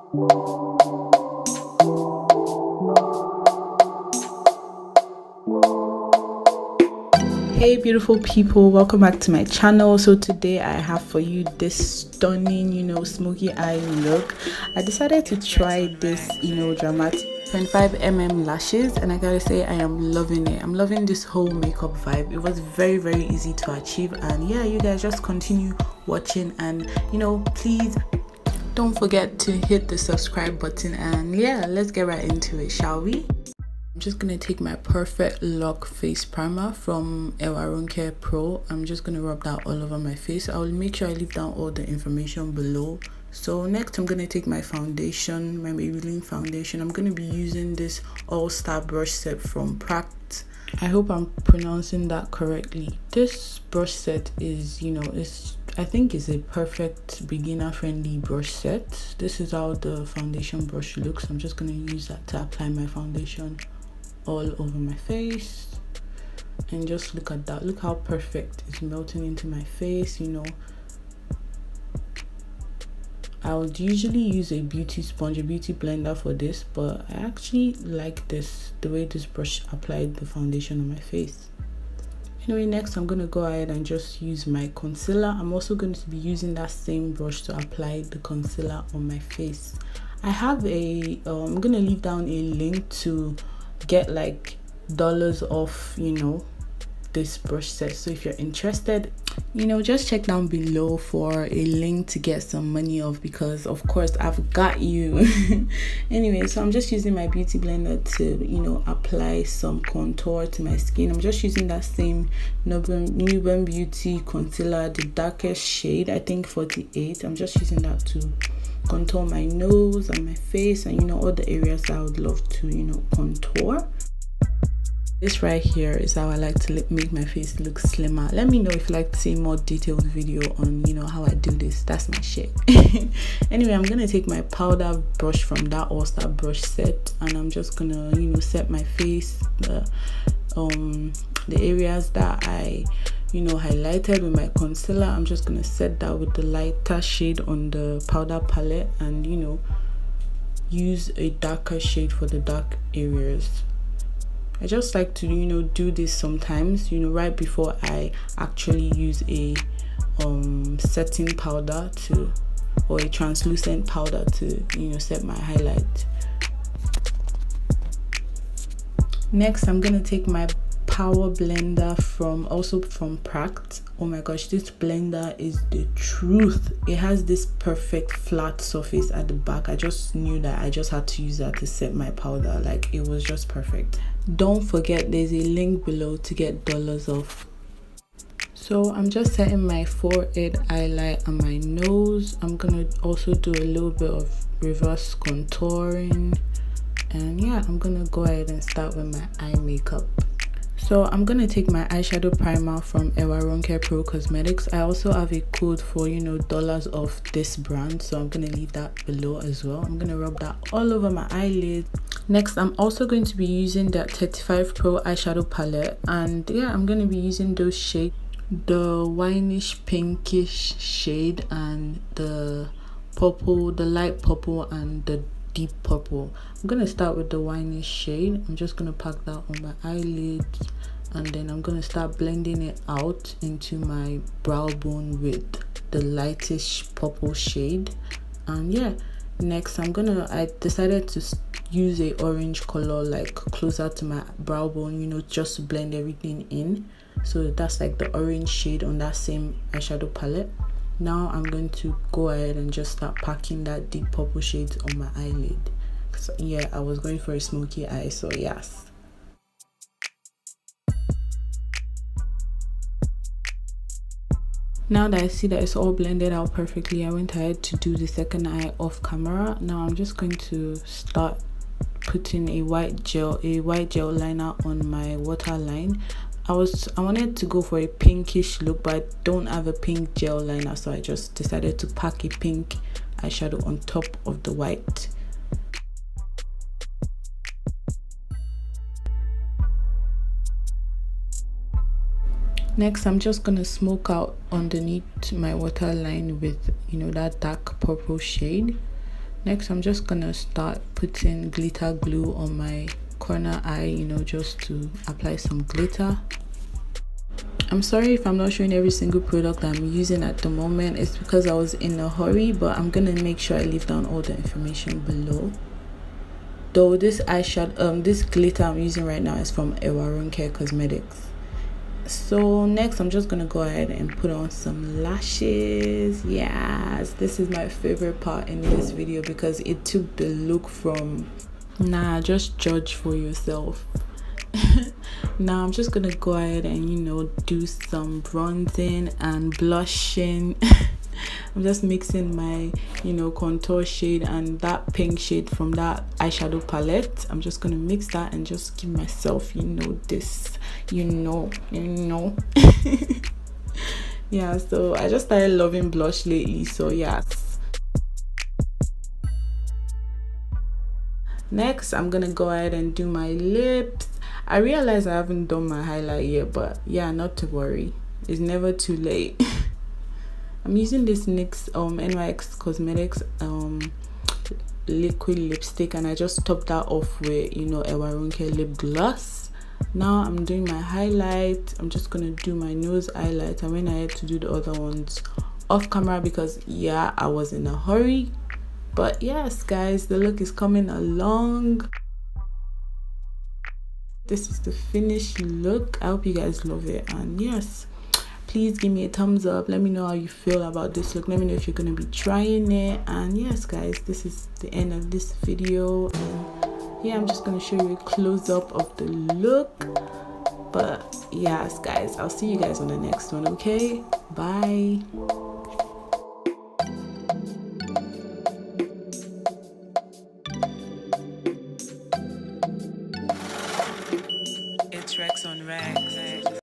Hey beautiful people, welcome back to my channel. So today I have for you this stunning, smoky eye look. I decided to try this, dramatic 25mm lashes, and I gotta say I am loving it. I'm loving this whole makeup vibe. It was very, very easy to achieve, and yeah, you guys just continue watching, and please don't forget to hit the subscribe button, and yeah, let's get right into it, shall we? I'm just gonna take my Perfect Lock face primer from Ewaronkepro. I'm just gonna rub that all over my face. I will make sure I leave down all the information below. So next I'm gonna take my foundation, my Maybelline foundation. I'm gonna be using this all-star brush set from Practk. I hope I'm pronouncing that correctly. This brush set is, I think it's a perfect beginner-friendly brush set. This is how the foundation brush looks. I'm just gonna use that to apply my foundation all over my face, and just look at that. Look how perfect it's melting into my face. I would usually use a beauty sponge, a beauty blender for this, but I actually like this, the way this brush applied the foundation on my face. Anyway, next I'm gonna go ahead and just use my concealer. I'm also going to be using that same brush to apply the concealer on my face. I have I'm gonna leave down a link to get like dollars off this brush set. So if you're interested, just check down below for a link to get some money off, because of course I've got you. Anyway, so I'm just using my beauty blender to apply some contour to my skin. I'm just using that same Nuban Beauty concealer, the darkest shade, I think 48. I'm just using that to contour my nose and my face, and all the areas that I would love to contour. This right here is how I like to make my face look slimmer. Let me know if you like to see more detailed video on how I do this. That's my shit. Anyway, I'm gonna take my powder brush from that all-star brush set, and I'm just gonna set my face, the areas that I highlighted with my concealer. I'm just gonna set that with the lighter shade on the powder palette, and use a darker shade for the dark areas. I just like to do this sometimes right before I actually use a setting powder or a translucent powder to set my highlight. Next I'm gonna take my power blender from Practk. Oh my gosh, this blender is the truth. It has this perfect flat surface at the back. I just knew that I just had to use that to set my powder. Like, it was just perfect. Don't forget, there's a link below to get dollars off. So I'm just setting my forehead, highlight, and my nose. I'm gonna also do a little bit of reverse contouring, and yeah, I'm gonna go ahead and start with my eye makeup. So I'm gonna take my eyeshadow primer from Ewaronkepro Cosmetics. I also have a code for dollars off this brand, so I'm gonna leave that below as well. I'm gonna rub that all over my eyelid. Next, I'm also going to be using that 35 Pro eyeshadow palette, and yeah, I'm gonna be using those shades, the wineish pinkish shade, and the purple, the light purple, and the deep purple. I'm gonna start with the wineish shade. I'm just gonna pack that on my eyelids, and then I'm gonna start blending it out into my brow bone with the lightish purple shade. And yeah, next I decided to use a orange color like closer to my brow bone, just to blend everything in. So that's like the orange shade on that same eyeshadow palette. Now I'm going to go ahead and just start packing that deep purple shades on my eyelid. So yeah, I was going for a smoky eye, so yes. Now that I see that it's all blended out perfectly, I went ahead to do the second eye off camera. Now I'm just going to start putting a white gel liner on my waterline. I wanted to go for a pinkish look, but I don't have a pink gel liner, so I just decided to pack a pink eyeshadow on top of the white. Next, I'm just gonna smoke out underneath my waterline with that dark purple shade. Next, I'm just gonna start putting glitter glue on my corner eye, you know, just to apply some glitter. I'm sorry if I'm not showing every single product I'm using at the moment. It's because I was in a hurry, but I'm gonna make sure I leave down all the information below. Though this eyeshadow, this glitter I'm using right now is from Ewaronkepro Cosmetics. So next, I'm just gonna go ahead and put on some lashes. Yes, this is my favorite part in this video because it took the look from nah, just judge for yourself. Now I'm just gonna go ahead and, you know, do some bronzing and blushing. I'm just mixing my, you know, contour shade and that pink shade from that eyeshadow palette. I'm just gonna mix that and just give myself, you know, this, you know. Yeah, so I just started loving blush lately, so yes. Next, I'm gonna go ahead and do my lips. I realize I haven't done my highlight yet, but yeah, not to worry, it's never too late. I'm using this NYX NYX Cosmetics liquid lipstick, and I just topped that off with, you know, Ewaronkepro lip gloss. Now I'm doing my highlight. I'm just gonna do my nose highlight. I went ahead to do the other ones off camera because yeah, I was in a hurry. But yes, guys, the look is coming along. This is the finished look. I hope you guys love it, and yes, please give me a thumbs up. Let me know how you feel about this look. Let me know if you're gonna be trying it. And yes, guys, this is the end of this video. And yeah, I'm just gonna show you a close-up of the look. But yes, guys, I'll see you guys on the next one. Okay, bye. It's REXONRACKX.